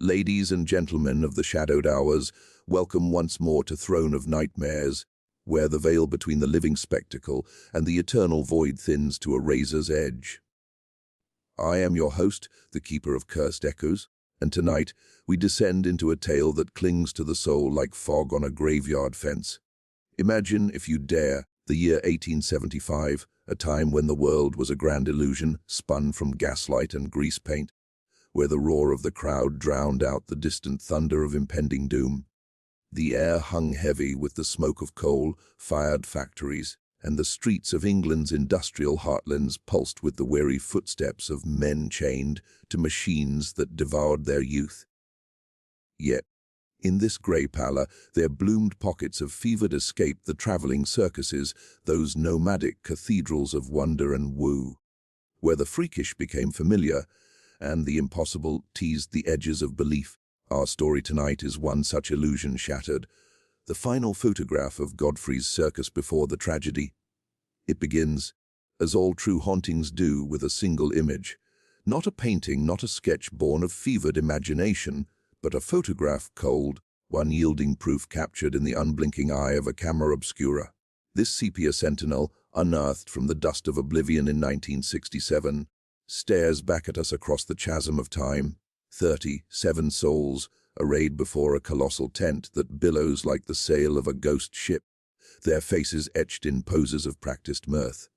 Ladies and gentlemen of the shadowed hours, welcome once more to Throne of Nightmares, where the veil between the living spectacle and the eternal void thins to a razor's edge. I am your host, the Keeper of Cursed Echoes, and tonight we descend into a tale that clings to the soul like fog on a graveyard fence. Imagine, if you dare, the year 1875, a time when the world was a grand illusion spun from gaslight and grease paint, where the roar of the crowd drowned out the distant thunder of impending doom. The air hung heavy with the smoke of coal-fired factories, and the streets of England's industrial heartlands pulsed with the weary footsteps of men chained to machines that devoured their youth. Yet, in this grey pallor, there bloomed pockets of fevered escape, the travelling circuses, those nomadic cathedrals of wonder and woo, where the freakish became familiar, and the impossible teased the edges of belief. Our story tonight is one such illusion shattered, the final photograph of Godfrey's circus before the tragedy. It begins, as all true hauntings do, with a single image. Not a painting, not a sketch born of fevered imagination, but a photograph cold, one yielding proof captured in the unblinking eye of a camera obscura. This sepia sentinel, unearthed from the dust of oblivion in 1967, stares back at us across the chasm of time. 37 souls, arrayed before a colossal tent that billows like the sail of a ghost ship, their faces etched in poses of practiced mirth.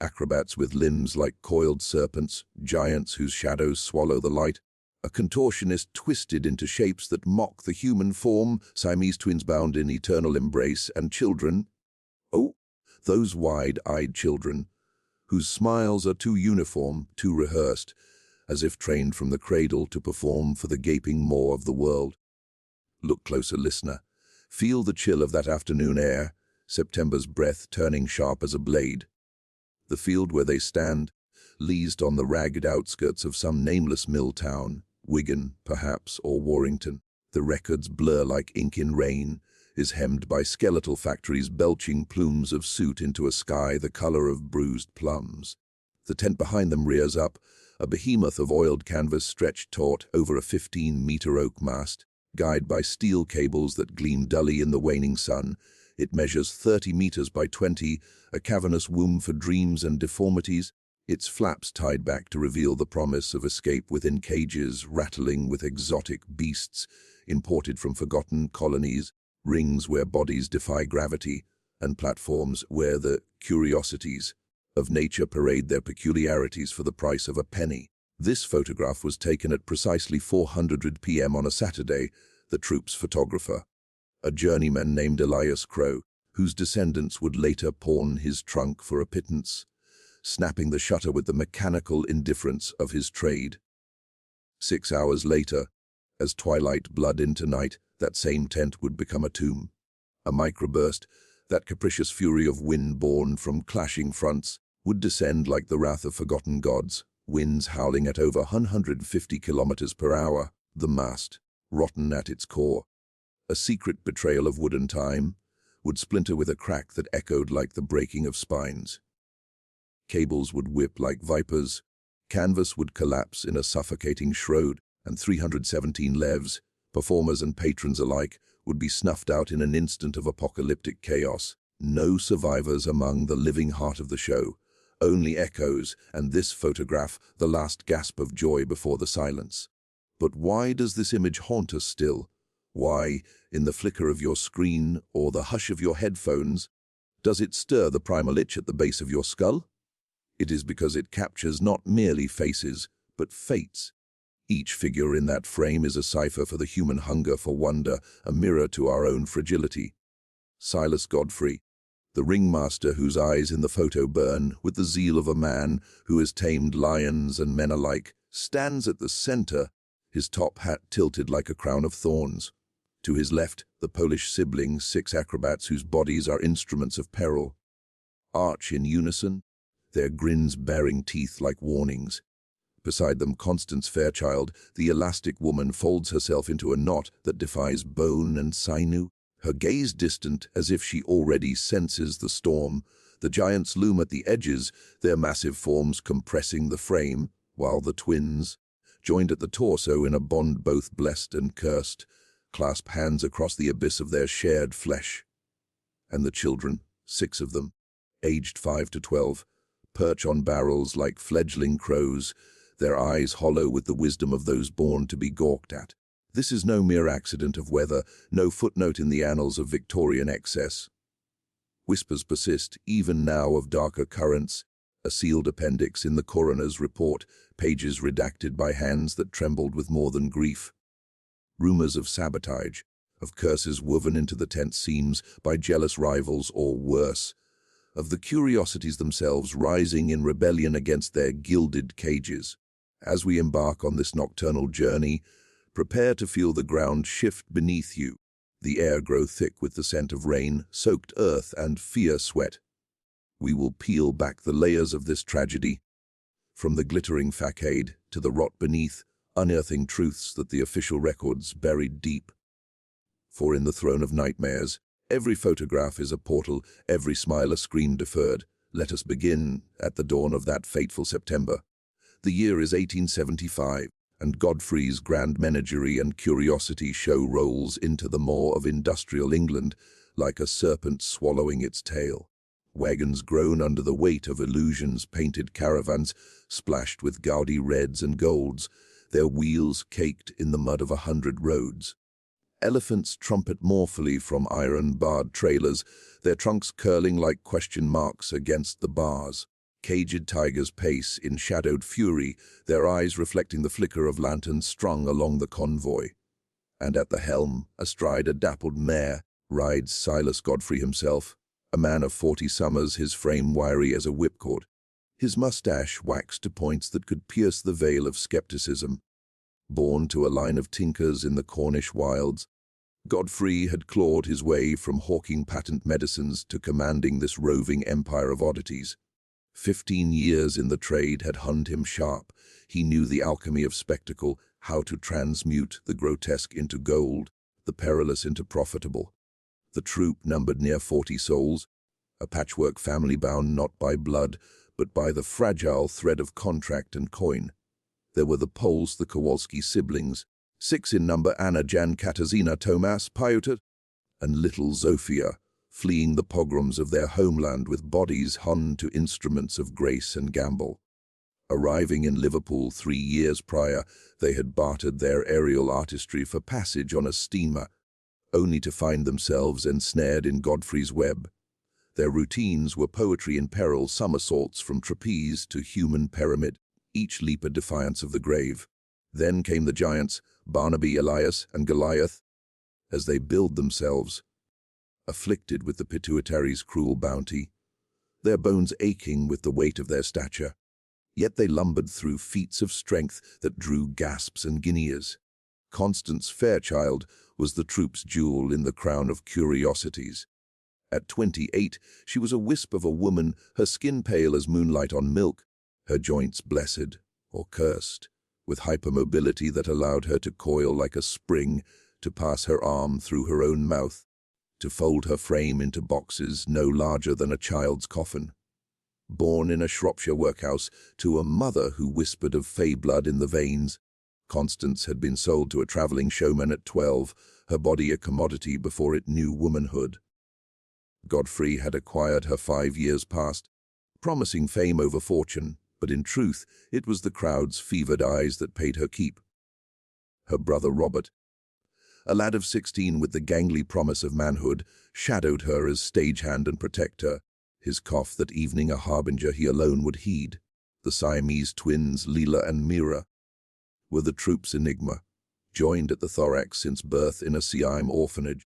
Acrobats with limbs like coiled serpents, giants whose shadows swallow the light, a contortionist twisted into shapes that mock the human form, Siamese twins bound in eternal embrace, and children. Oh, those wide-eyed children, whose smiles are too uniform, too rehearsed, as if trained from the cradle to perform for the gaping maw of the world. Look closer, listener. Feel the chill of that afternoon air, September's breath turning sharp as a blade. The field where they stand, leased on the ragged outskirts of some nameless mill town, Wigan, perhaps, or Warrington. The records blur like ink in rain, is hemmed by skeletal factories belching plumes of soot into a sky the color of bruised plums. The tent behind them rears up, a behemoth of oiled canvas stretched taut over a 15-meter oak mast, guyed by steel cables that gleam dully in the waning sun. It measures 30 meters by 20, a cavernous womb for dreams and deformities, its flaps tied back to reveal the promise of escape within cages rattling with exotic beasts imported from forgotten colonies, rings where bodies defy gravity, and platforms where the curiosities of nature parade their peculiarities for the price of a penny. This photograph was taken at precisely 400 p.m. on a Saturday, the troop's photographer, a journeyman named Elias Crow, whose descendants would later pawn his trunk for a pittance, snapping the shutter with the mechanical indifference of his trade. 6 hours later, as twilight blurred into night, that same tent would become a tomb. A microburst, that capricious fury of wind born from clashing fronts, would descend like the wrath of forgotten gods, winds howling at over 150 kilometers per hour, the mast, rotten at its core. A secret betrayal of wooden time would splinter with a crack that echoed like the breaking of spines. Cables would whip like vipers, canvas would collapse in a suffocating shroud, and 317 levs, performers and patrons alike, would be snuffed out in an instant of apocalyptic chaos. No survivors among the living heart of the show, only echoes, and this photograph, the last gasp of joy before the silence. But why does this image haunt us still? Why, in the flicker of your screen or the hush of your headphones, does it stir the primal itch at the base of your skull? It is because it captures not merely faces, but fates. Each figure in that frame is a cipher for the human hunger for wonder, a mirror to our own fragility. Silas Godfrey, the ringmaster whose eyes in the photo burn with the zeal of a man who has tamed lions and men alike, stands at the center, his top hat tilted like a crown of thorns. To his left, the Polish siblings, 6 acrobats whose bodies are instruments of peril. Arch in unison, their grins baring teeth like warnings. Beside them, Constance Fairchild, the elastic woman, folds herself into a knot that defies bone and sinew, her gaze distant as if she already senses the storm. The giants loom at the edges, their massive forms compressing the frame, while the twins, joined at the torso in a bond both blessed and cursed, clasp hands across the abyss of their shared flesh. And the children, 6 of them, aged 5 to 12, perch on barrels like fledgling crows, their eyes hollow with the wisdom of those born to be gawked at. This is no mere accident of weather, no footnote in the annals of Victorian excess. Whispers persist, even now, of darker currents, a sealed appendix in the coroner's report, pages redacted by hands that trembled with more than grief. Rumors of sabotage, of curses woven into the tent seams by jealous rivals or worse, of the curiosities themselves rising in rebellion against their gilded cages. As we embark on this nocturnal journey, prepare to feel the ground shift beneath you, the air grow thick with the scent of rain, soaked earth, and fear sweat. We will peel back the layers of this tragedy, from the glittering facade to the rot beneath, unearthing truths that the official records buried deep. For in the throne of nightmares, every photograph is a portal, every smile a scream deferred. Let us begin at the dawn of that fateful September. The year is 1875, and Godfrey's grand menagerie and curiosity show rolls into the maw of industrial England like a serpent swallowing its tail. Wagons groan under the weight of illusions, painted caravans splashed with gaudy reds and golds, their wheels caked in the mud of 100 roads. Elephants trumpet mournfully from iron-barred trailers, their trunks curling like question marks against the bars. Caged tigers pace in shadowed fury, their eyes reflecting the flicker of lanterns strung along the convoy. And at the helm, astride a dappled mare, rides Silas Godfrey himself, a man of 40 summers, his frame wiry as a whipcord, his mustache waxed to points that could pierce the veil of skepticism. Born to a line of tinkers in the Cornish wilds, Godfrey had clawed his way from hawking patent medicines to commanding this roving empire of oddities. 15 years in the trade had honed him sharp. He knew the alchemy of spectacle, how to transmute the grotesque into gold, the perilous into profitable. The troop numbered near 40 souls, a patchwork family bound not by blood, but by the fragile thread of contract and coin. There were the Poles, the Kowalski siblings, 6 in number: Anna, Jan, Katarzyna, Tomasz, Piotr, and little Zofia, fleeing the pogroms of their homeland with bodies hung to instruments of grace and gamble. Arriving in Liverpool 3 years prior, they had bartered their aerial artistry for passage on a steamer, only to find themselves ensnared in Godfrey's web. Their routines were poetry in peril, somersaults from trapeze to human pyramid, each leap a defiance of the grave. Then came the giants, Barnaby, Elias, and Goliath, as they billed themselves, afflicted with the pituitary's cruel bounty, their bones aching with the weight of their stature. Yet they lumbered through feats of strength that drew gasps and guineas. Constance Fairchild was the troop's jewel in the crown of curiosities. At 28, she was a wisp of a woman, her skin pale as moonlight on milk, her joints blessed or cursed, with hypermobility that allowed her to coil like a spring, to pass her arm through her own mouth, to fold her frame into boxes no larger than a child's coffin. Born in a Shropshire workhouse to a mother who whispered of fey blood in the veins, Constance had been sold to a travelling showman at 12, her body a commodity before it knew womanhood. Godfrey had acquired her 5 years past, promising fame over fortune, but in truth it was the crowd's fevered eyes that paid her keep. Her brother Robert, a lad of 16 with the gangly promise of manhood, shadowed her as stagehand and protector, his cough that evening a harbinger he alone would heed. The Siamese twins, Leela and Mira, were the troop's enigma, joined at the thorax since birth in a Siam orphanage,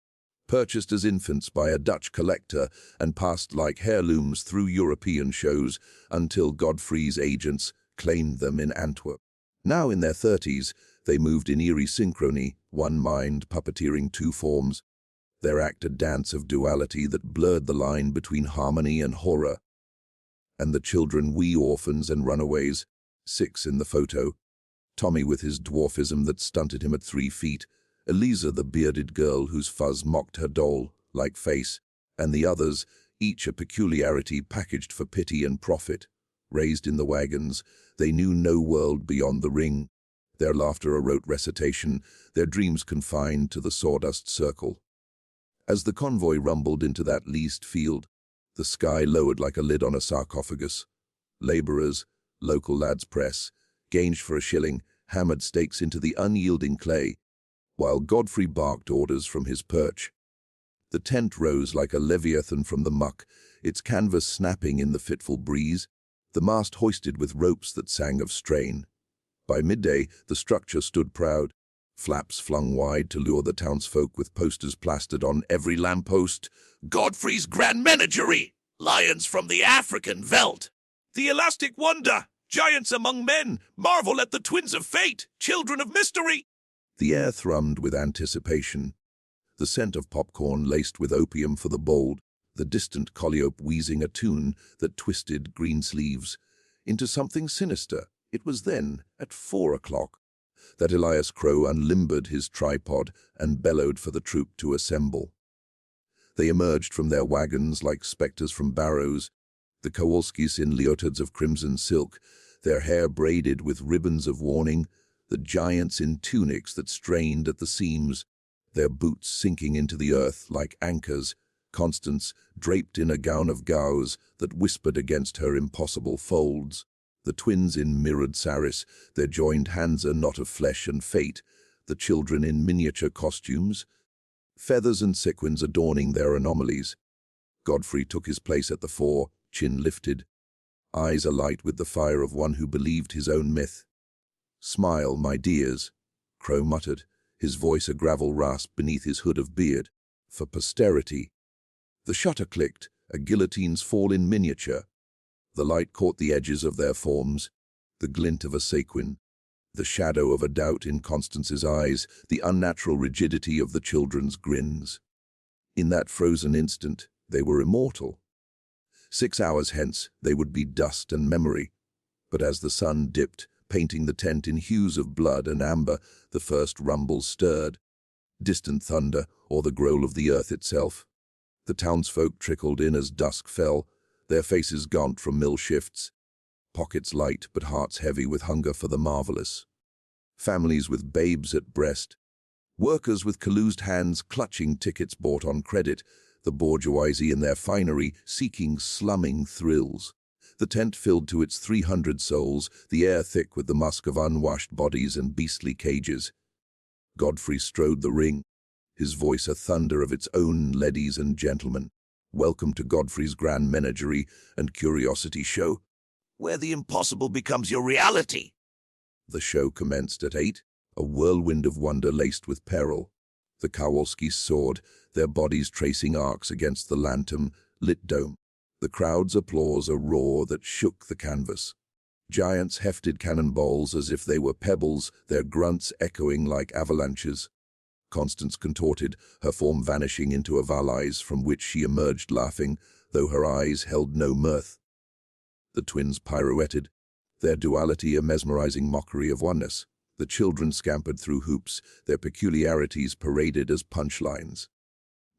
purchased as infants by a Dutch collector and passed like heirlooms through European shows until Godfrey's agents claimed them in Antwerp. Now in their 30s, they moved in eerie synchrony, one mind puppeteering 2 forms, their act a dance of duality that blurred the line between harmony and horror. And the children, wee orphans and runaways, 6 in the photo, Tommy with his dwarfism that stunted him at 3 feet, Eliza the bearded girl whose fuzz mocked her doll-like face, and the others, each a peculiarity packaged for pity and profit. Raised in the wagons, they knew no world beyond the ring. their laughter a rote recitation, their dreams confined to the sawdust circle. As the convoy rumbled into that leased field, the sky lowered like a lid on a sarcophagus. Labourers, local lads press, gauged for a shilling, hammered stakes into the unyielding clay, while Godfrey barked orders from his perch. The tent rose like a leviathan from the muck, its canvas snapping in the fitful breeze, the mast hoisted with ropes that sang of strain. By midday, the structure stood proud, flaps flung wide to lure the townsfolk with posters plastered on every lamppost. "Godfrey's Grand Menagerie! Lions from the African veldt! The Elastic Wonder! Giants among men! Marvel at the twins of fate! Children of mystery!" The air thrummed with anticipation. The scent of popcorn laced with opium for the bold, the distant Colliope wheezing a tune that twisted green sleeves into something sinister. It was then, at 4 o'clock, that Elias Crow unlimbered his tripod and bellowed for the troop to assemble. They emerged from their wagons like spectres from barrows, the Kowalskis in leotards of crimson silk, their hair braided with ribbons of warning, the giants in tunics that strained at the seams, their boots sinking into the earth like anchors, Constance draped in a gown of gauze that whispered against her impossible folds, the twins in mirrored saris, their joined hands a knot of flesh and fate, the children in miniature costumes, feathers and sequins adorning their anomalies. Godfrey took his place at the fore, chin lifted, eyes alight with the fire of one who believed his own myth. "Smile, my dears," Crow muttered, his voice a gravel rasp beneath his hood of beard. "For posterity." The shutter clicked, a guillotine's fall in miniature. The light caught the edges of their forms, the glint of a sequin, the shadow of a doubt in Constance's eyes, the unnatural rigidity of the children's grins. In that frozen instant, they were immortal. 6 hours hence, they would be dust and memory. But as the sun dipped, painting the tent in hues of blood and amber, the first rumbles stirred. Distant thunder, or the growl of the earth itself. The townsfolk trickled in as dusk fell, their faces gaunt from mill shifts, pockets light but hearts heavy with hunger for the marvelous. Families with babes at breast, workers with calloused hands clutching tickets bought on credit, the bourgeoisie in their finery seeking slumming thrills. The tent filled to its 300 souls, the air thick with the musk of unwashed bodies and beastly cages. Godfrey strode the ring, his voice a thunder of its own ladies and gentlemen. "Welcome to Godfrey's Grand Menagerie and Curiosity Show, where the impossible becomes your reality." The show commenced at 8, a whirlwind of wonder laced with peril. The Kowalskis soared, their bodies tracing arcs against the lantern-lit dome. The crowd's applause a roar that shook the canvas. Giants hefted cannonballs as if they were pebbles, their grunts echoing like avalanches. Constance contorted, her form vanishing into a valise from which she emerged laughing, though her eyes held no mirth. The twins pirouetted, their duality a mesmerizing mockery of oneness. The children scampered through hoops, their peculiarities paraded as punchlines.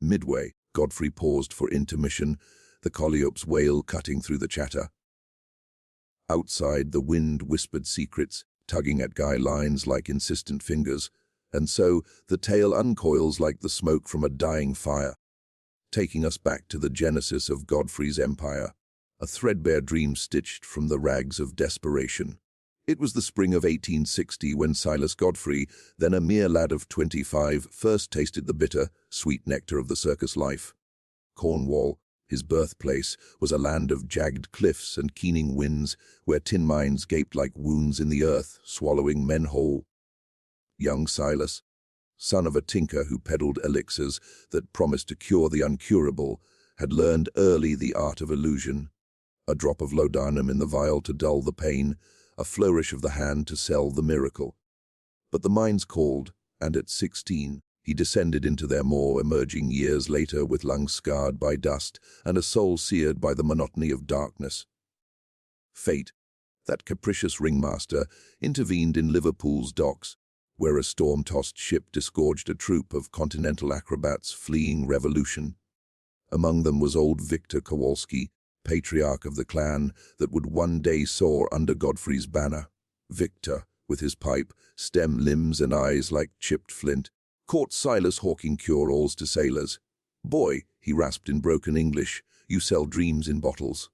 Midway, Godfrey paused for intermission, the Colliope's wail cutting through the chatter. Outside, the wind whispered secrets, tugging at guy lines like insistent fingers, and so the tale uncoils like the smoke from a dying fire, taking us back to the genesis of Godfrey's empire, a threadbare dream stitched from the rags of desperation. It was the spring of 1860 when Silas Godfrey, then a mere lad of 25, first tasted the bitter, sweet nectar of the circus life. Cornwall, his birthplace, was a land of jagged cliffs and keening winds, where tin mines gaped like wounds in the earth, swallowing men whole. Young Silas, son of a tinker who peddled elixirs that promised to cure the uncurable, had learned early the art of illusion. A drop of laudanum in the vial to dull the pain, a flourish of the hand to sell the miracle. But the mines called, and at 16, he descended into their more emerging years later with lungs scarred by dust and a soul seared by the monotony of darkness. Fate, that capricious ringmaster, intervened in Liverpool's docks, where a storm-tossed ship disgorged a troop of continental acrobats fleeing revolution. Among them was old Victor Kowalski, patriarch of the clan that would one day soar under Godfrey's banner. Victor, with his pipe, stem limbs and eyes like chipped flint, caught Silas hawking cure-alls to sailors. "Boy," he rasped in broken English, "you sell dreams in bottles.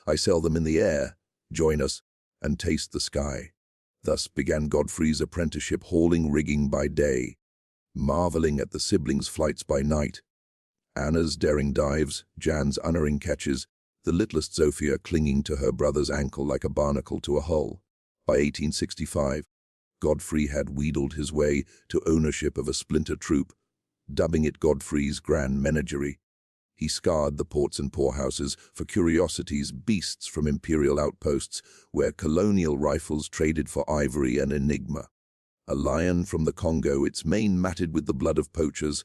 I sell them in the air. Join us and taste the sky." Thus began Godfrey's apprenticeship, hauling rigging by day, marveling at the siblings' flights by night. Anna's daring dives, Jan's unerring catches, the littlest Zofia clinging to her brother's ankle like a barnacle to a hull. By 1865, Godfrey had wheedled his way to ownership of a splinter troop, dubbing it Godfrey's Grand Menagerie. He scoured the ports and poorhouses for curiosities, beasts from imperial outposts, where colonial rifles traded for ivory and enigma. A lion from the Congo, its mane matted with the blood of poachers,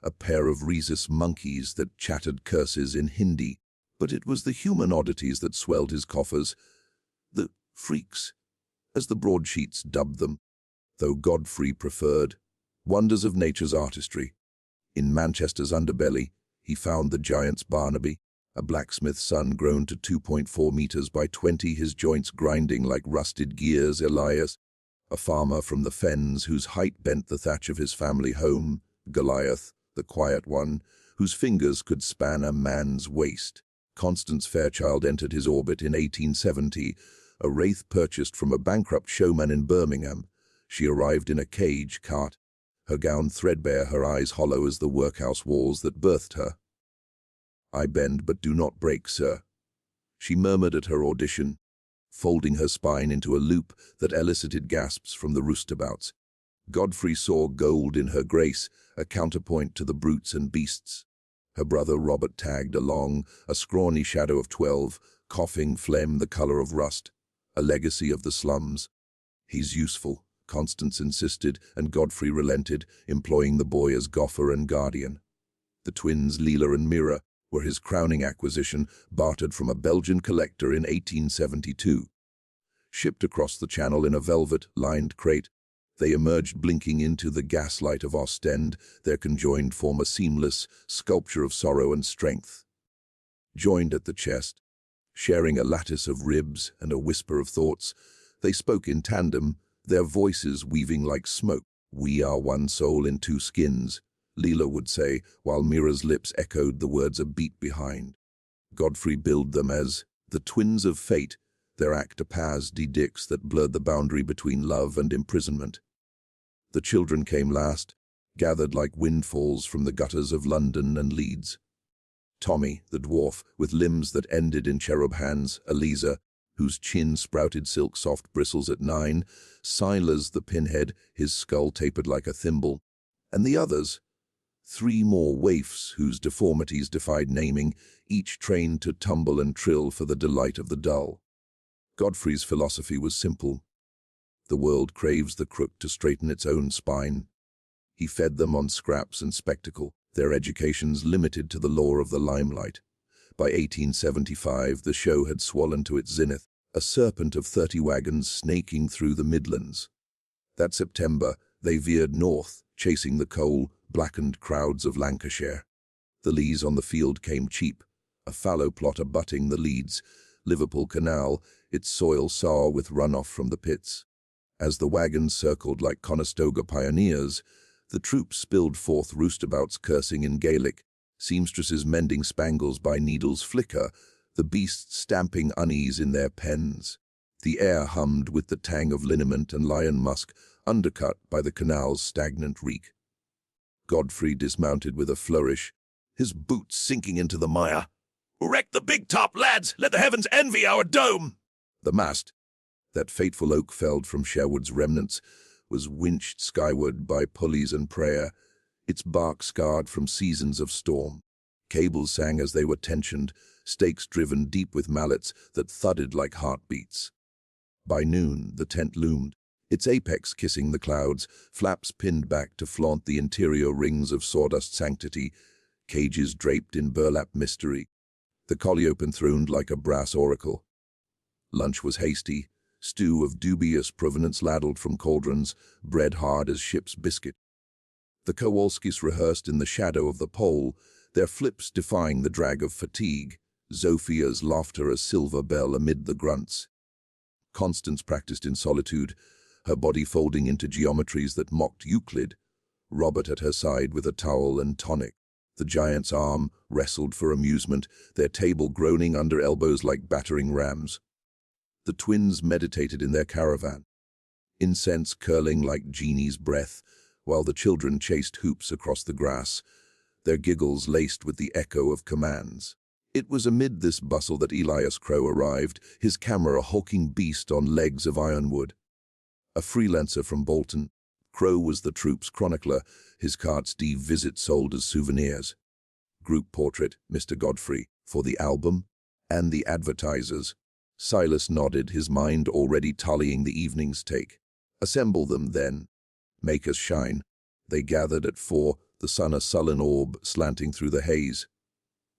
a pair of rhesus monkeys that chattered curses in Hindi. But it was the human oddities that swelled his coffers, the freaks, as the broadsheets dubbed them, though Godfrey preferred wonders of nature's artistry. In Manchester's underbelly, he found the giant's Barnaby, a blacksmith's son grown to 2.4 meters by 20, his joints grinding like rusted gears. Elias, a farmer from the fens whose height bent the thatch of his family home. Goliath, the quiet one, whose fingers could span a man's waist. Constance Fairchild entered his orbit in 1870, a wraith purchased from a bankrupt showman in Birmingham. She arrived in a cage cart, her gown threadbare, her eyes hollow as the workhouse walls that birthed her. "I bend but do not break, sir," she murmured at her audition, folding her spine into a loop that elicited gasps from the roustabouts. Godfrey saw gold in her grace, a counterpoint to the brutes and beasts. Her brother Robert tagged along, a scrawny shadow of 12, coughing phlegm the color of rust, a legacy of the slums. "He's useful," Constance insisted, and Godfrey relented, employing the boy as goffer and guardian. The twins Leela and Mira were his crowning acquisition, bartered from a Belgian collector in 1872. Shipped across the channel in a velvet-lined crate, they emerged blinking into the gaslight of Ostend, their conjoined form a seamless sculpture of sorrow and strength. Joined at the chest, sharing a lattice of ribs and a whisper of thoughts, they spoke in tandem, their voices weaving like smoke. "We are one soul in two skins," Leela would say, while Mira's lips echoed the words a beat behind. Godfrey billed them as the twins of fate, their acte pas de dix that blurred the boundary between love and imprisonment. The children came last, gathered like windfalls from the gutters of London and Leeds. Tommy, the dwarf, with limbs that ended in cherub hands, Eliza, whose chin sprouted silk-soft bristles at 9, Silas the pinhead, his skull tapered like a thimble, and the others, 3 more waifs whose deformities defied naming, each trained to tumble and trill for the delight of the dull. Godfrey's philosophy was simple. The world craves the crook to straighten its own spine. He fed them on scraps and spectacle, their educations limited to the lore of the limelight. By 1875, the show had swollen to its zenith, a serpent of 30 wagons snaking through the Midlands. That September, they veered north, chasing the coal-blackened crowds of Lancashire. The lees on the field came cheap, a fallow plot abutting the Leeds, Liverpool Canal, its soil sour with runoff from the pits. As the wagons circled like Conestoga pioneers, the troops spilled forth roustabouts cursing in Gaelic, seamstresses mending spangles by needles flicker, the beasts stamping unease in their pens. The air hummed with the tang of liniment and lion musk, undercut by the canal's stagnant reek. Godfrey dismounted with a flourish, his boots sinking into the mire. "Wreck the big top, lads! Let the heavens envy our dome!" The mast, that fateful oak felled from Sherwood's remnants, was winched skyward by pulleys and prayer, its bark scarred from seasons of storm. Cables sang as they were tensioned, stakes driven deep with mallets that thudded like heartbeats. By noon, the tent loomed, its apex kissing the clouds, flaps pinned back to flaunt the interior rings of sawdust sanctity, cages draped in burlap mystery, the Colliope enthroned like a brass oracle. Lunch was hasty, stew of dubious provenance ladled from cauldrons, bread hard as ship's biscuit. The Kowalskis rehearsed in the shadow of the pole, their flips defying the drag of fatigue, Zofia's laughter a silver bell amid the grunts. Constance practiced in solitude, her body folding into geometries that mocked Euclid. Robert at her side with a towel and tonic. The giant's arm wrestled for amusement, their table groaning under elbows like battering rams. The twins meditated in their caravan, incense curling like genie's breath, while the children chased hoops across the grass, their giggles laced with the echo of commands. It was amid this bustle that Elias Crow arrived, his camera a hulking beast on legs of ironwood. A freelancer from Bolton, Crow was the troop's chronicler, his cart Steve visit sold as souvenirs. Group portrait, Mr. Godfrey, for the album, and the advertisers. Silas nodded, his mind already tallying the evening's take. Assemble them, then. Make us shine. They gathered at 4, the sun a sullen orb slanting through the haze.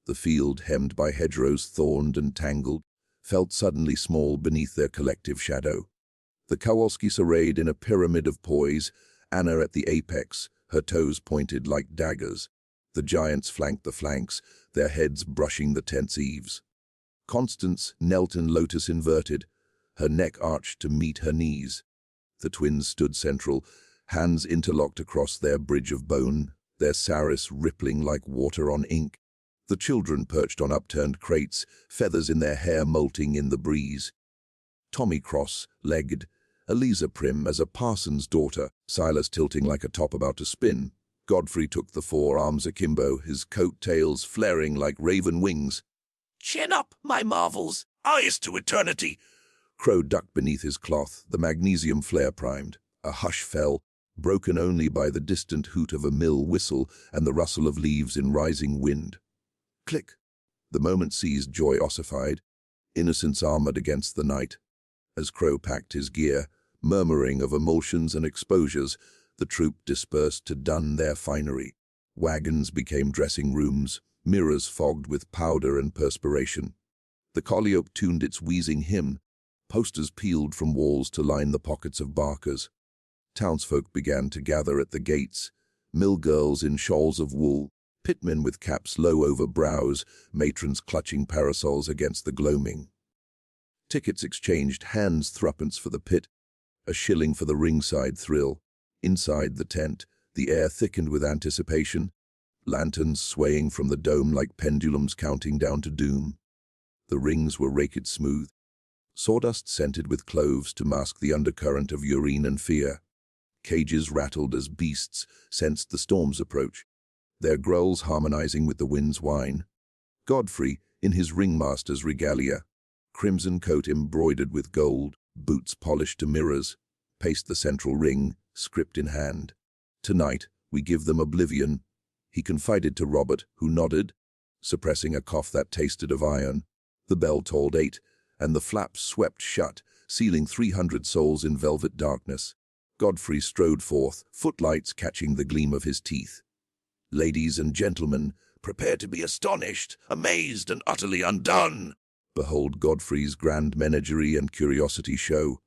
The field, hemmed by hedgerows thorned and tangled, felt suddenly small beneath their collective shadow. The Kowalskis arrayed in a pyramid of poise, Anna at the apex, her toes pointed like daggers. The giants flanked the flanks, their heads brushing the tent's eaves. Constance knelt in lotus inverted, her neck arched to meet her knees. The twins stood central, hands interlocked across their bridge of bone, their saris rippling like water on ink. The children perched on upturned crates, feathers in their hair molting in the breeze. Tommy cross-legged, Eliza prim as a parson's daughter, Silas tilting like a top about to spin. Godfrey took the 4 arms akimbo, his coat tails flaring like raven wings. "Chin up, my marvels, eyes to eternity!" Crow ducked beneath his cloth, the magnesium flare primed. A hush fell, broken only by the distant hoot of a mill whistle and the rustle of leaves in rising wind. Click! The moment seized joy ossified, innocence armored against the night. As Crow packed his gear, murmuring of emulsions and exposures, the troop dispersed to dun their finery. Wagons became dressing rooms, mirrors fogged with powder and perspiration. The Colliope tuned its wheezing hymn, posters peeled from walls to line the pockets of barkers. Townsfolk began to gather at the gates, mill girls in shawls of wool, pitmen with caps low over brows, matrons clutching parasols against the gloaming. Tickets exchanged, hands threepence for the pit, a shilling for the ringside thrill. Inside the tent, the air thickened with anticipation, lanterns swaying from the dome like pendulums counting down to doom. The rings were raked smooth, sawdust scented with cloves to mask the undercurrent of urine and fear. Cages rattled as beasts sensed the storm's approach, their growls harmonizing with the wind's whine. Godfrey, in his ringmaster's regalia, crimson coat embroidered with gold, boots polished to mirrors, paced the central ring, script in hand. "Tonight, we give them oblivion," he confided to Robert, who nodded, suppressing a cough that tasted of iron. The bell tolled 8, and the flaps swept shut, sealing 300 souls in velvet darkness. Godfrey strode forth, footlights catching the gleam of his teeth. "Ladies and gentlemen, prepare to be astonished, amazed, and utterly undone. Behold Godfrey's grand menagerie and curiosity show."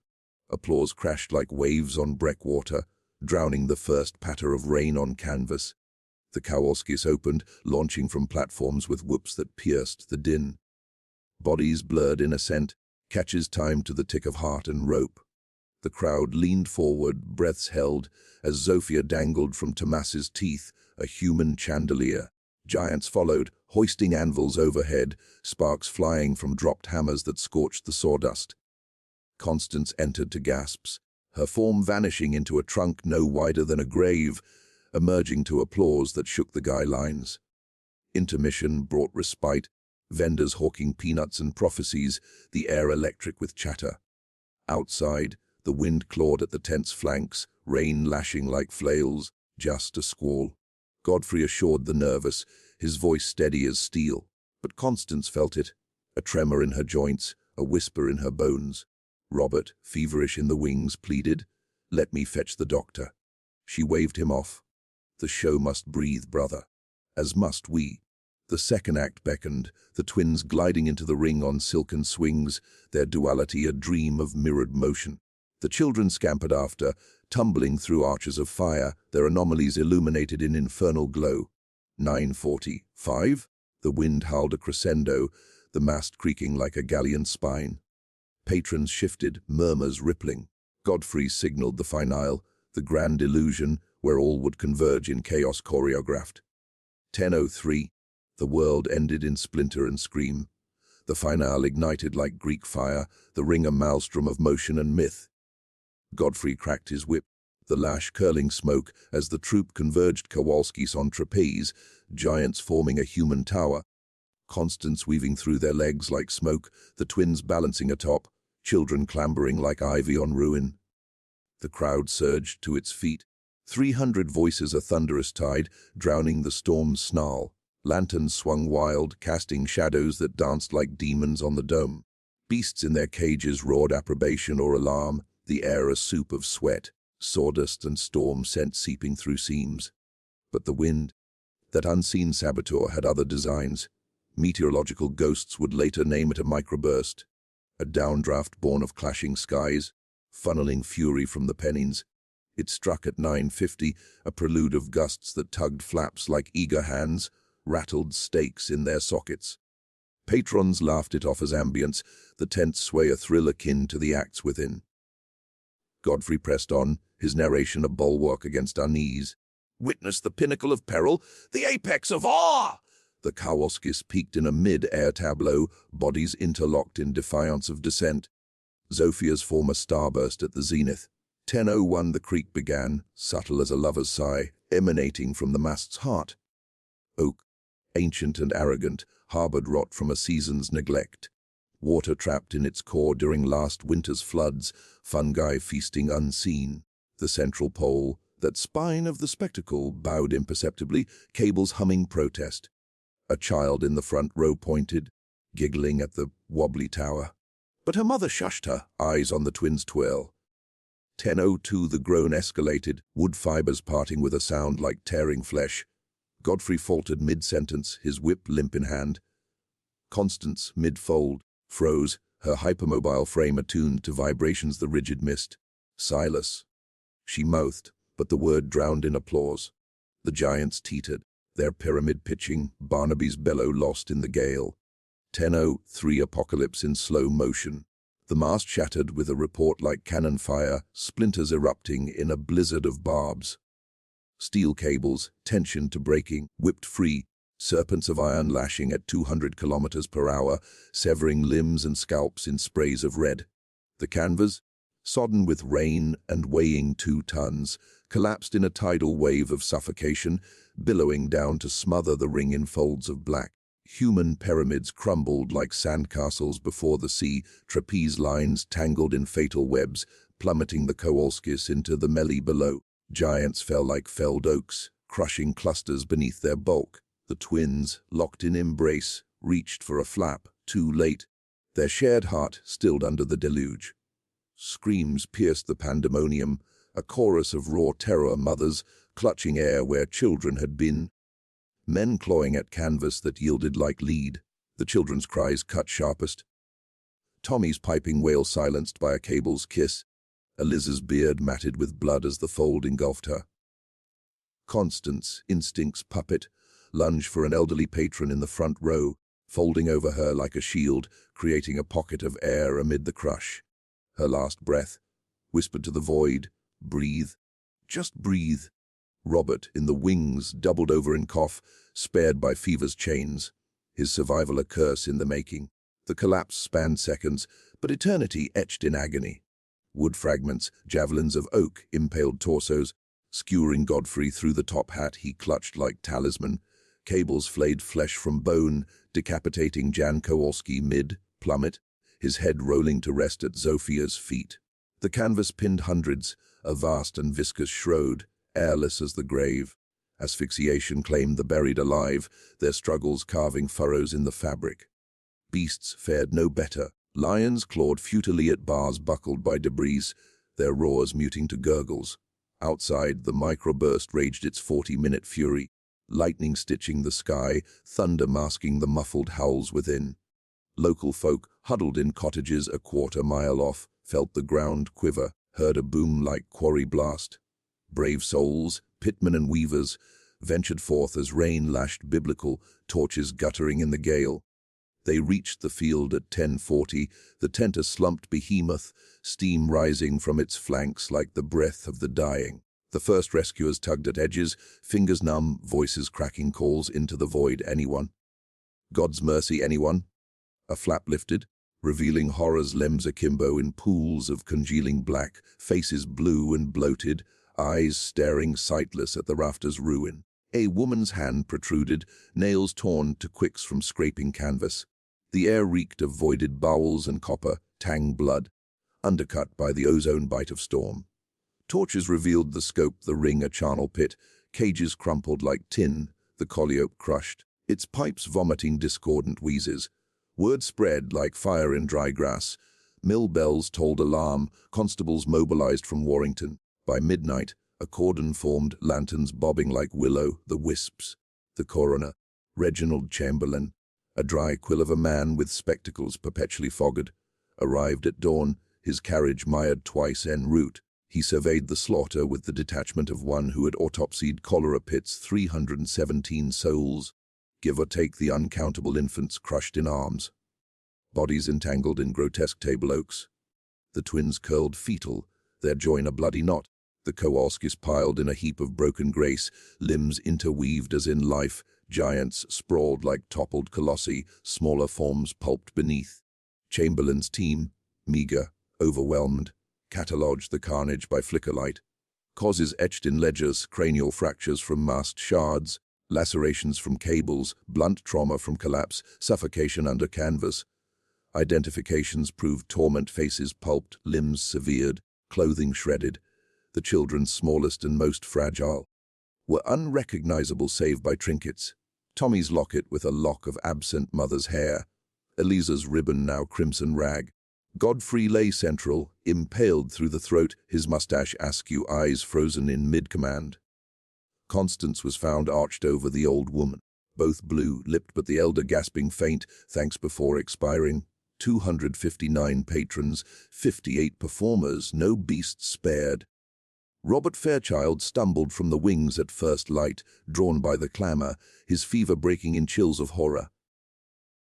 Applause crashed like waves on breakwater, drowning the first patter of rain on canvas. The Kowalskis opened, launching from platforms with whoops that pierced the din. Bodies blurred in ascent, catches timed to the tick of heart and rope. The crowd leaned forward, breaths held, as Zofia dangled from Tomas's teeth, a human chandelier. Giants followed, hoisting anvils overhead, sparks flying from dropped hammers that scorched the sawdust. Constance entered to gasps, her form vanishing into a trunk no wider than a grave, emerging to applause that shook the guy lines. Intermission brought respite, vendors hawking peanuts and prophecies, the air electric with chatter. Outside, the wind clawed at the tent's flanks, rain lashing like flails, just a squall. Godfrey assured the nervous, his voice steady as steel. But Constance felt it, a tremor in her joints, a whisper in her bones. Robert, feverish in the wings, pleaded, "Let me fetch the doctor." She waved him off. "The show must breathe, brother. As must we." The second act beckoned, the twins gliding into the ring on silken swings, their duality a dream of mirrored motion. The children scampered after, tumbling through arches of fire, their anomalies illuminated in infernal glow. 9:45. The wind howled a crescendo, the mast creaking like a galleon spine. Patrons shifted, murmurs rippling. Godfrey signaled the finale, the grand illusion where all would converge in chaos choreographed. 10:03. The world ended in splinter and scream. The finale ignited like Greek fire, the ring a maelstrom of motion and myth. Godfrey cracked his whip, the lash curling smoke as the troupe converged Kowalski's on trapeze, giants forming a human tower. Constance weaving through their legs like smoke, the twins balancing atop, children clambering like ivy on ruin. The crowd surged to its feet, 300 voices a thunderous tide, drowning the storm's snarl. Lanterns swung wild, casting shadows that danced like demons on the dome. Beasts in their cages roared approbation or alarm, the air a soup of sweat, sawdust and storm scent seeping through seams. But the wind, that unseen saboteur, had other designs. Meteorological ghosts would later name it a microburst, a downdraft born of clashing skies, funneling fury from the pennines. It struck at 9:50, a prelude of gusts that tugged flaps like eager hands, rattled stakes in their sockets. Patrons laughed it off as ambience, the tense sway a thrill akin to the acts within. Godfrey pressed on, his narration a bulwark against unease. Witness the pinnacle of peril, the apex of awe! The Kowalskis peaked in a mid-air tableau, bodies interlocked in defiance of descent. Zophia's former starburst at the zenith. 10:01 the creak began, subtle as a lover's sigh, emanating from the mast's heart. Oak, ancient and arrogant, harbored rot from a season's neglect. Water trapped in its core during last winter's floods, fungi feasting unseen. The central pole, that spine of the spectacle, bowed imperceptibly, cables humming protest. A child in the front row pointed, giggling at the wobbly tower. But her mother shushed her, eyes on the twins' twirl. 10:02 the groan escalated, wood fibers parting with a sound like tearing flesh. Godfrey faltered mid-sentence, his whip limp in hand. Constance, mid-fold, froze, her hypermobile frame attuned to vibrations the rigid missed. Silas. She mouthed, but the word drowned in applause. The giants teetered, their pyramid pitching, Barnaby's bellow lost in the gale. 10:03 apocalypse in slow motion. The mast shattered with a report like cannon fire, splinters erupting in a blizzard of barbs. Steel cables, tension to breaking, whipped free, serpents of iron lashing at 200 kilometers per hour, severing limbs and scalps in sprays of red. The canvas, sodden with rain and weighing 2 tons, collapsed in a tidal wave of suffocation, billowing down to smother the ring in folds of black. Human pyramids crumbled like sandcastles before the sea, trapeze lines tangled in fatal webs, plummeting the Kowalskis into the melee below. Giants fell like felled oaks, crushing clusters beneath their bulk. The twins, locked in embrace, reached for a flap, too late. Their shared heart stilled under the deluge. Screams pierced the pandemonium, a chorus of raw terror, mothers clutching air where children had been. Men clawing at canvas that yielded like lead, the children's cries cut sharpest. Tommy's piping wail silenced by a cable's kiss, Eliz's beard matted with blood as the fold engulfed her. Constance, instinct's puppet, lunged for an elderly patron in the front row, folding over her like a shield, creating a pocket of air amid the crush. Her last breath, whispered to the void, breathe, just breathe. Robert, in the wings, doubled over in cough, spared by fever's chains, his survival a curse in the making. The collapse spanned seconds, but eternity etched in agony. Wood fragments, javelins of oak, impaled torsos, skewering Godfrey through the top hat he clutched like talisman. Cables flayed flesh from bone, decapitating Jan Kowalski mid-plummet, his head rolling to rest at Zophia's feet. The canvas pinned hundreds, a vast and viscous shroud, airless as the grave. Asphyxiation claimed the buried alive, their struggles carving furrows in the fabric. Beasts fared no better. Lions clawed futilely at bars buckled by debris, their roars muting to gurgles. Outside, the microburst raged its 40-minute fury, lightning stitching the sky, thunder masking the muffled howls within. Local folk, huddled in cottages a quarter-mile off, felt the ground quiver, heard a boom like quarry blast. Brave souls, pitmen and weavers, ventured forth as rain lashed biblical, torches guttering in the gale. They reached the field at 10:40, the tent a slumped behemoth, steam rising from its flanks like the breath of the dying. The first rescuers tugged at edges, fingers numb, voices cracking calls into the void. Anyone? God's mercy, anyone? A flap lifted, revealing horror's limbs akimbo in pools of congealing black, faces blue and bloated, eyes staring sightless at the rafter's ruin. A woman's hand protruded, nails torn to quicks from scraping canvas. The air reeked of voided bowels and copper, tang blood, undercut by the ozone bite of storm. Torches revealed the scope, the ring a charnel pit, cages crumpled like tin, the colliope crushed, its pipes vomiting discordant wheezes. Word spread like fire in dry grass. Mill bells tolled alarm, constables mobilized from Warrington. By midnight, a cordon formed, lanterns bobbing like willow, the wisps. The coroner, Reginald Chamberlain, a dry quill of a man with spectacles perpetually fogged, arrived at dawn, his carriage mired twice en route. He surveyed the slaughter with the detachment of one who had autopsied cholera pit's 317 souls, give or take the uncountable infants crushed in arms. Bodies entangled in grotesque table oaks. The twins curled fetal, their join a bloody knot. The Kowalskis piled in a heap of broken grace, limbs interweaved as in life, giants sprawled like toppled colossi, smaller forms pulped beneath. Chamberlain's team, meager, overwhelmed, catalogued the carnage by flickerlight. Causes etched in ledgers, cranial fractures from mast shards, lacerations from cables, blunt trauma from collapse, suffocation under canvas. Identifications proved torment, faces pulped, limbs severed, clothing shredded. The children, smallest and most fragile, were unrecognizable save by trinkets. Tommy's locket with a lock of absent mother's hair, Eliza's ribbon now crimson rag. Godfrey lay central, impaled through the throat, his mustache askew, eyes frozen in mid-command. Constance was found arched over the old woman, both blue-lipped but the elder gasping faint, thanks before expiring. 259 patrons, 58 performers, no beasts spared. Robert Fairchild stumbled from the wings at first light, drawn by the clamor, his fever breaking in chills of horror.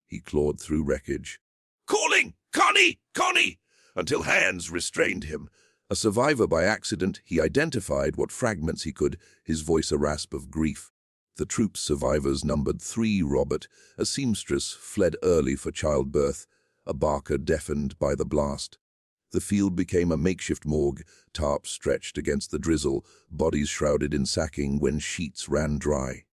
He clawed through wreckage. Calling! Connie! Connie! Until hands restrained him. A survivor by accident, he identified what fragments he could, his voice a rasp of grief. The troop's survivors numbered 3. Robert, a seamstress, fled early for childbirth, a barker deafened by the blast. The field became a makeshift morgue, tarps stretched against the drizzle, bodies shrouded in sacking when sheets ran dry.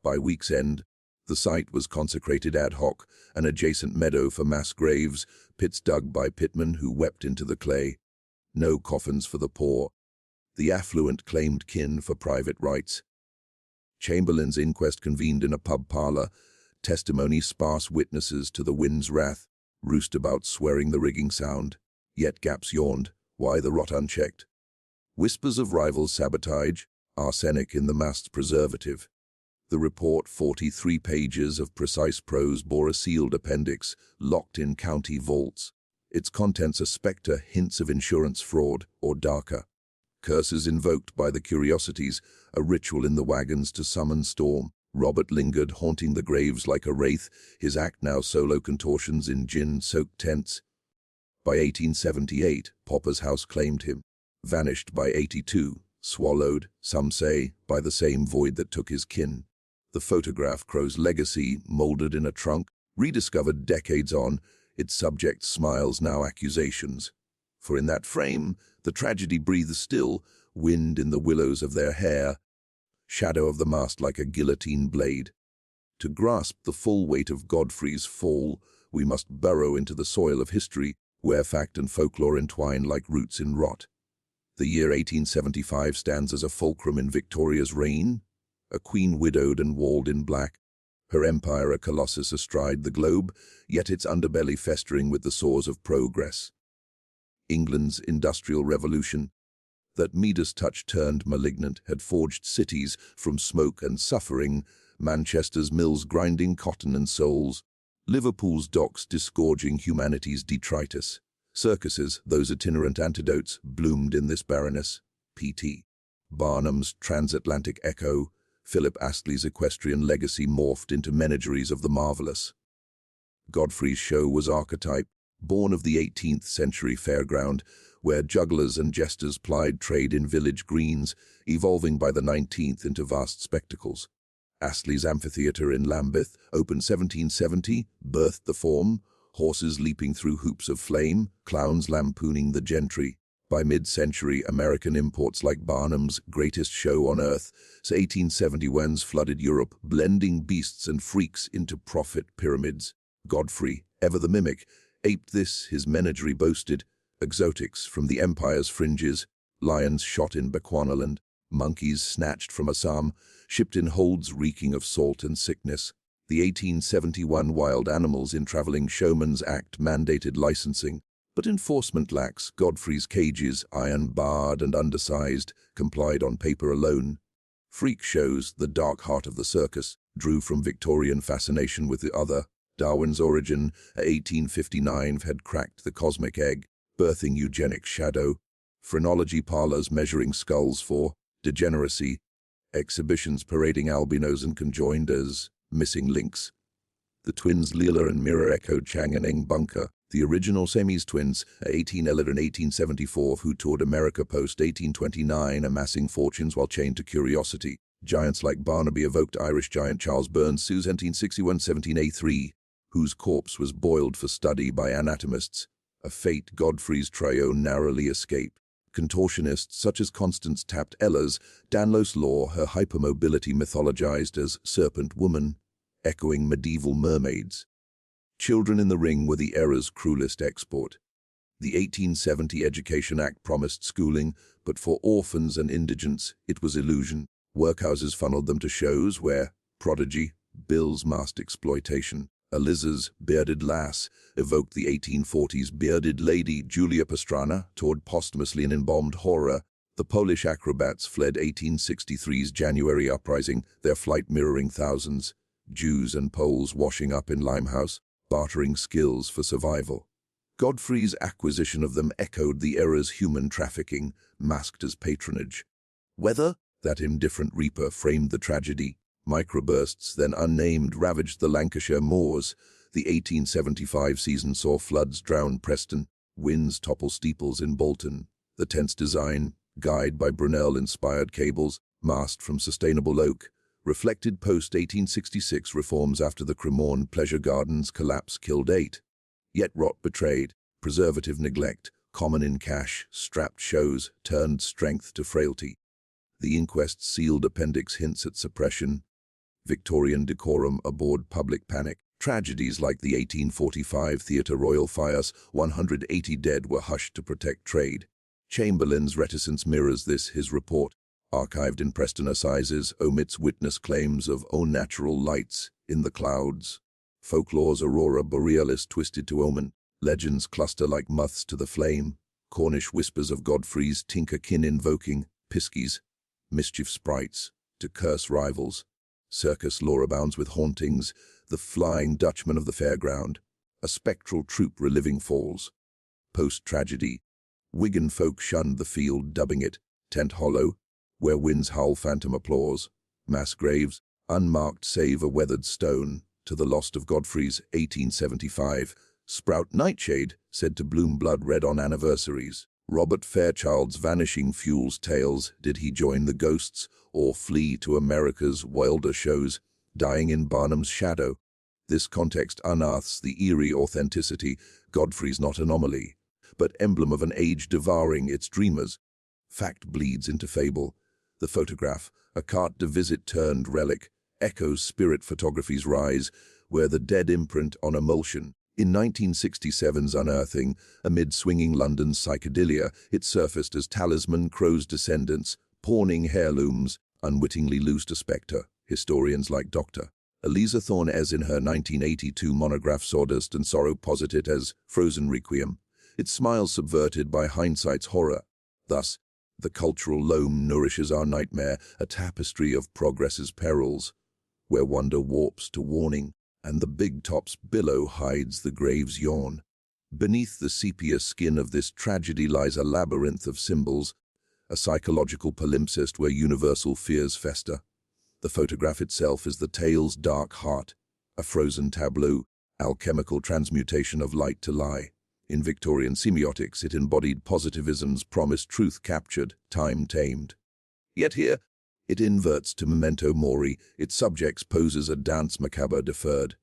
By week's end, the site was consecrated ad hoc, an adjacent meadow for mass graves, pits dug by pitmen who wept into the clay. No coffins for the poor. The affluent claimed kin for private rites. Chamberlain's inquest convened in a pub parlor, testimony sparse witnesses to the wind's wrath, roostabouts swearing the rigging sound. Yet gaps yawned, why the rot unchecked? Whispers of rivals' sabotage, arsenic in the mast's preservative. The report, 43 pages of precise prose, bore a sealed appendix, locked in county vaults. Its contents a spectre, hints of insurance fraud, or darker. Curses invoked by the curiosities, a ritual in the wagons to summon storm. Robert lingered, haunting the graves like a wraith, his act now solo contortions in gin-soaked tents. By 1878, Popper's house claimed him. Vanished by 82, swallowed, some say, by the same void that took his kin. The photograph, Crow's legacy, molded in a trunk, rediscovered decades on, its subject smiles now accusations. For in that frame, the tragedy breathes still, wind in the willows of their hair, shadow of the mast like a guillotine blade. To grasp the full weight of Godfrey's fall, we must burrow into the soil of history, where fact and folklore entwine like roots in rot. The year 1875 stands as a fulcrum in Victoria's reign, a queen widowed and walled in black, her empire a colossus astride the globe, yet its underbelly festering with the sores of progress. England's industrial revolution, that Midas touch turned malignant, had forged cities from smoke and suffering, Manchester's mills grinding cotton and souls, Liverpool's docks disgorging humanity's detritus. Circuses, those itinerant antidotes, bloomed in this barrenness. P.T. Barnum's transatlantic echo, Philip Astley's equestrian legacy morphed into menageries of the marvelous. Godfrey's show was archetype, born of the 18th century fairground, where jugglers and jesters plied trade in village greens, evolving by the 19th into vast spectacles. Astley's amphitheatre in Lambeth, opened 1770, birthed the form, horses leaping through hoops of flame, clowns lampooning the gentry. By mid-century, American imports like Barnum's Greatest Show on Earth, 1871's flooded Europe, blending beasts and freaks into profit pyramids. Godfrey, ever the mimic, aped this, his menagerie boasted, exotics from the empire's fringes, lions shot in Bechuanaland, monkeys snatched from Assam, shipped in holds reeking of salt and sickness. The 1871 Wild Animals in Travelling Showman's Act mandated licensing, but enforcement lax. Godfrey's cages, iron-barred and undersized, complied on paper alone. Freak shows, the dark heart of the circus, drew from Victorian fascination with the other. Darwin's origin, 1859, had cracked the cosmic egg, birthing eugenic shadow. Phrenology parlors measuring skulls for degeneracy. Exhibitions parading albinos and conjoinders, missing links. The twins Leela and Mira echoed Chang and Eng Bunker, the original Siamese twins, 1811 and 1874, who toured America post-1829, amassing fortunes while chained to curiosity. Giants like Barnaby evoked Irish giant Charles Burns' Sue's 1761-17A3, whose corpse was boiled for study by anatomists, a fate Godfrey's trio narrowly escaped. Contortionists such as Constance Tapt Ehlers, Danlos Law, her hypermobility mythologized as Serpent Woman, echoing medieval mermaids. Children in the Ring were the era's cruelest export. The 1870 Education Act promised schooling, but for orphans and indigents, it was illusion. Workhouses funneled them to shows where Prodigy, Bill's masked exploitation, Eliza's Bearded Lass evoked the 1840s bearded lady Julia Pastrana, toured posthumously in embalmed horror. The Polish acrobats fled 1863's January uprising, their flight mirroring thousands. Jews and Poles washing up in Limehouse, bartering skills for survival. Godfrey's acquisition of them echoed the era's human trafficking, masked as patronage. Weather, that indifferent reaper, framed the tragedy. Microbursts, then unnamed, ravaged the Lancashire moors. The 1875 season saw floods drown Preston, winds topple steeples in Bolton. The tent's design, guyed by Brunel-inspired cables, mast from sustainable oak, reflected post-1866 reforms after the Cremorne Pleasure Gardens collapse killed 8. Yet rot betrayed, preservative neglect, common in cash, strapped shows, turned strength to frailty. The inquest's sealed appendix hints at suppression. Victorian decorum aboard public panic. Tragedies like the 1845 Theatre Royal fires, 180 dead, were hushed to protect trade. Chamberlain's reticence mirrors this. His report, archived in Preston Assizes, omits witness claims of unnatural lights in the clouds. Folklore's aurora borealis twisted to omen. Legends cluster like moths to the flame. Cornish whispers of Godfrey's tinker kin invoking piskies, mischief sprites, to curse rivals. Circus lore abounds with hauntings, the Flying Dutchman of the fairground, a spectral troupe reliving falls. Post-tragedy, Wigan folk shunned the field, dubbing it Tent Hollow, where winds howl phantom applause. Mass graves, unmarked save a weathered stone, to the lost of Godfrey's 1875. Sprout Nightshade, said to bloom blood red on anniversaries. Robert Fairchild's vanishing fuels tales, did he join the ghosts or flee to America's wilder shows, dying in Barnum's shadow? This context unearths the eerie authenticity. Godfrey's not anomaly, but emblem of an age devouring its dreamers. Fact bleeds into fable. The photograph, a carte de visite turned relic, echoes spirit photography's rise, where the dead imprint on emulsion. In 1967's unearthing, amid swinging London's psychedelia, it surfaced as talisman Crow's descendants, pawning heirlooms, unwittingly loosed a spectre. Historians like Dr. Eliza Thorne-Ez in her 1982 monograph Sawdust and Sorrow posit it as frozen requiem, its smiles subverted by hindsight's horror. Thus, the cultural loam nourishes our nightmare, a tapestry of progress's perils, where wonder warps to warning, and the big top's billow hides the grave's yawn. Beneath the sepia skin of this tragedy lies a labyrinth of symbols, a psychological palimpsest where universal fears fester. The photograph itself is the tale's dark heart, a frozen tableau, alchemical transmutation of light to lie. In Victorian semiotics, it embodied positivism's promised truth captured, time tamed. Yet here, it inverts to memento mori, its subjects poses a dance macabre deferred.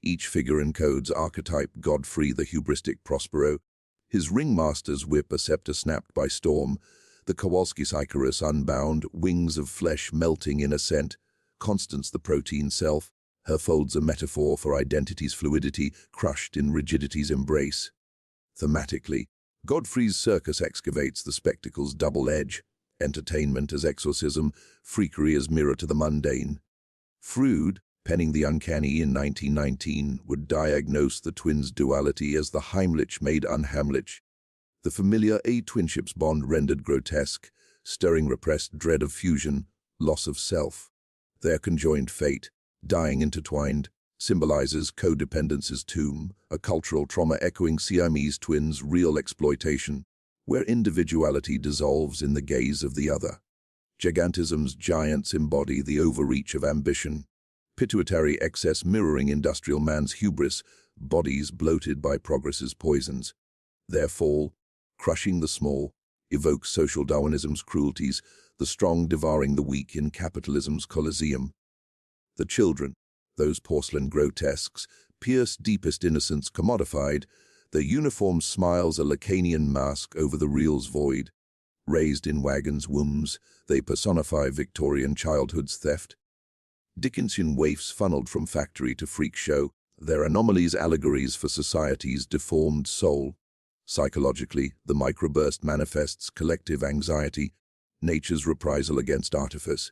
Each figure encodes archetype Godfrey the hubristic Prospero, his ringmaster's whip a scepter snapped by storm, the Kowalski's Icarus unbound, wings of flesh melting in ascent, Constance the protein self, her folds a metaphor for identity's fluidity crushed in rigidity's embrace. Thematically, Godfrey's Circus excavates the spectacle's double edge, entertainment as exorcism, freakery as mirror to the mundane. Froude, penning the uncanny in 1919, would diagnose the twins' duality as the Heimlich made unhamlich. The familiar twinship's bond rendered grotesque, stirring repressed dread of fusion, loss of self. Their conjoined fate, dying intertwined, symbolizes codependence's tomb, a cultural trauma echoing Siamese twins' real exploitation, where individuality dissolves in the gaze of the other. Gigantism's giants embody the overreach of ambition, pituitary excess mirroring industrial man's hubris, bodies bloated by progress's poisons. Their fall, crushing the small, evokes social Darwinism's cruelties, the strong devouring the weak in capitalism's Colosseum. The children, those porcelain grotesques, pierce deepest innocence commodified, their uniform smiles a Lacanian mask over the real's void. Raised in wagons' wombs, they personify Victorian childhood's theft. Dickensian waifs funneled from factory to freak show, their anomalies allegories for society's deformed soul. Psychologically, the microburst manifests collective anxiety, nature's reprisal against artifice.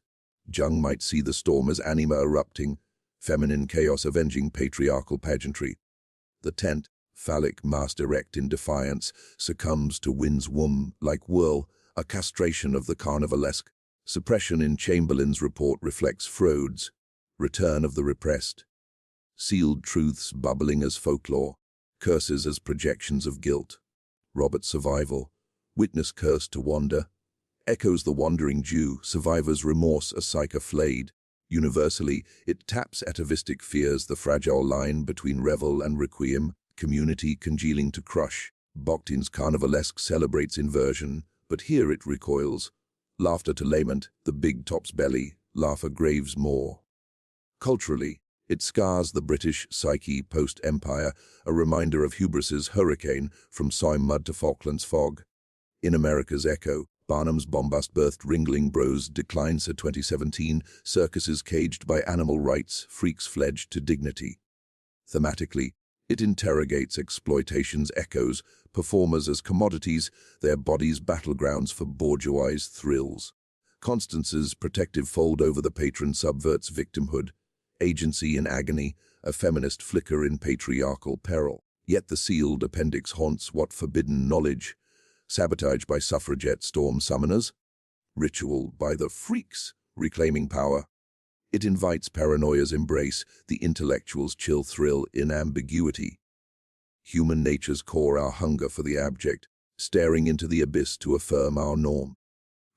Jung might see the storm as anima erupting, feminine chaos avenging patriarchal pageantry. The tent, phallic mast erect in defiance, succumbs to wind's womb like whirl, a castration of the carnivalesque. Suppression in Chamberlain's report reflects Froude's return of the repressed. Sealed truths bubbling as folklore, curses as projections of guilt. Robert's survival, witness cursed to wander, echoes the wandering Jew, survivor's remorse a psyche flayed. Universally, it taps atavistic fears, the fragile line between revel and requiem, community congealing to crush. Bakhtin's carnivalesque celebrates inversion, but here it recoils. Laughter to lament, the big top's belly, laughter graves more. Culturally, it scars the British psyche post-empire, a reminder of hubris's hurricane from soy mud to Falkland's fog. In America's echo, Barnum's bombast-birthed Ringling Bros declines to 2017, circuses caged by animal rights, freaks fledged to dignity. Thematically, it interrogates exploitation's echoes, performers as commodities, their bodies battlegrounds for bourgeois thrills. Constance's protective fold over the patron subverts victimhood, agency in agony, a feminist flicker in patriarchal peril. Yet the sealed appendix haunts what forbidden knowledge, sabotage by suffragette storm summoners, ritual by the freaks reclaiming power. It invites paranoia's embrace, the intellectual's chill thrill in ambiguity. Human nature's core, our hunger for the abject, staring into the abyss to affirm our norm.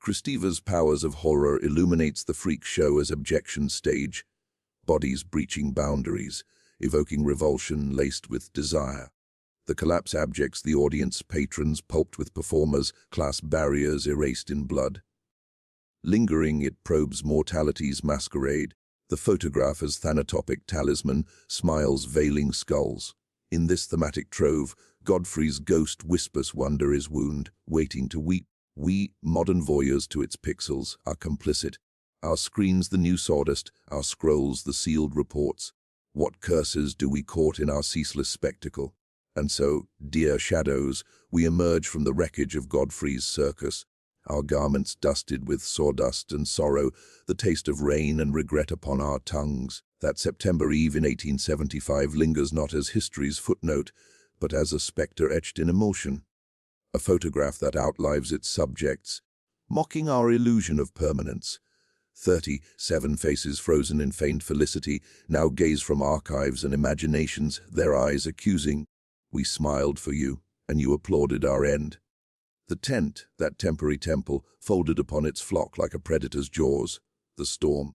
Kristeva's powers of horror illuminates the freak show as objection stage, bodies breaching boundaries, evoking revulsion laced with desire. The collapse abjects the audience, patrons pulped with performers, class barriers erased in blood. Lingering, it probes mortality's masquerade, the photograph as thanatopic talisman, smiles veiling skulls. In this thematic trove, Godfrey's ghost whispers wonder is wound, waiting to weep. We, modern voyeurs to its pixels, are complicit. Our screens the new sawdust, our scrolls the sealed reports. What curses do we court in our ceaseless spectacle? And so, dear shadows, we emerge from the wreckage of Godfrey's circus, our garments dusted with sawdust and sorrow, the taste of rain and regret upon our tongues. That September Eve in 1875 lingers not as history's footnote, but as a spectre etched in emotion. A photograph that outlives its subjects, mocking our illusion of permanence. 37 faces frozen in faint felicity, now gaze from archives and imaginations, their eyes accusing. We smiled for you, and you applauded our end. The tent, that temporary temple, folded upon its flock like a predator's jaws. The storm.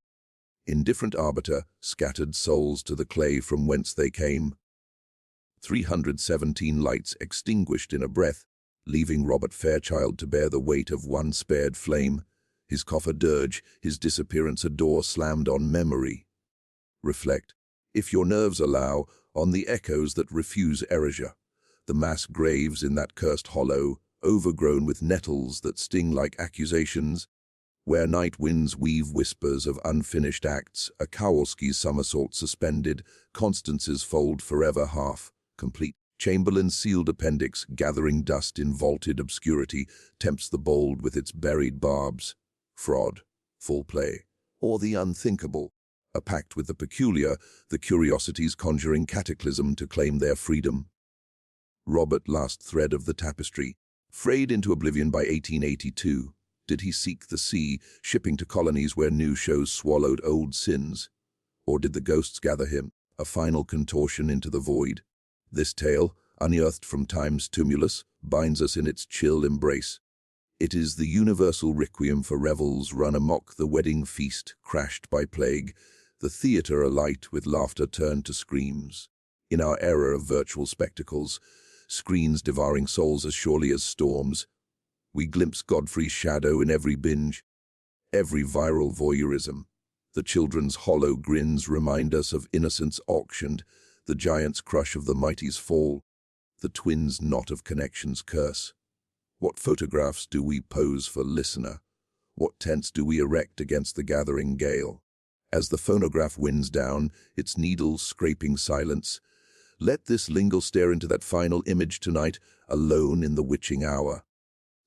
Indifferent arbiter, scattered souls to the clay from whence they came. 317 lights extinguished in a breath, leaving Robert Fairchild to bear the weight of one spared flame, his coffer dirge, his disappearance a door slammed on memory. Reflect, if your nerves allow, on the echoes that refuse erasure, the mass graves in that cursed hollow, overgrown with nettles that sting like accusations, where night winds weave whispers of unfinished acts, a Kowalski's somersault suspended, Constance's fold forever half complete. Chamberlain's sealed appendix, gathering dust in vaulted obscurity, tempts the bold with its buried barbs. Fraud, full play, or the unthinkable, a pact with the peculiar, the curiosities conjuring cataclysm to claim their freedom. Robert, last thread of the tapestry, frayed into oblivion by 1882, did he seek the sea, shipping to colonies where new shows swallowed old sins? Or did the ghosts gather him, a final contortion into the void? This tale, unearthed from time's tumulus, binds us in its chill embrace. It is the universal requiem for revels run amok, the wedding feast crashed by plague, the theatre alight with laughter turned to screams. In our era of virtual spectacles, screens devouring souls as surely as storms, we glimpse Godfrey's shadow in every binge, every viral voyeurism. The children's hollow grins remind us of innocence auctioned, the giant's crush of the mighty's fall, the twins' knot of connections curse. What photographs do we pose for listener? What tents do we erect against the gathering gale? As the phonograph winds down, its needles scraping silence, let this lingle stare into that final image tonight, alone in the witching hour.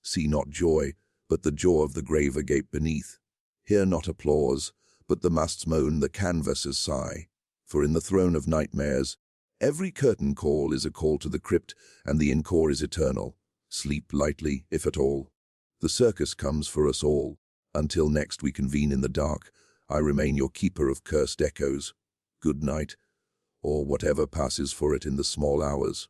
See not joy, but the jaw of the grave agape beneath. Hear not applause, but the mast's moan, the canvas's sigh. For in the throne of nightmares, every curtain call is a call to the crypt, and the encore is eternal. Sleep lightly, if at all. The circus comes for us all. Until next we convene in the dark, I remain your keeper of cursed echoes. Good night, or whatever passes for it in the small hours.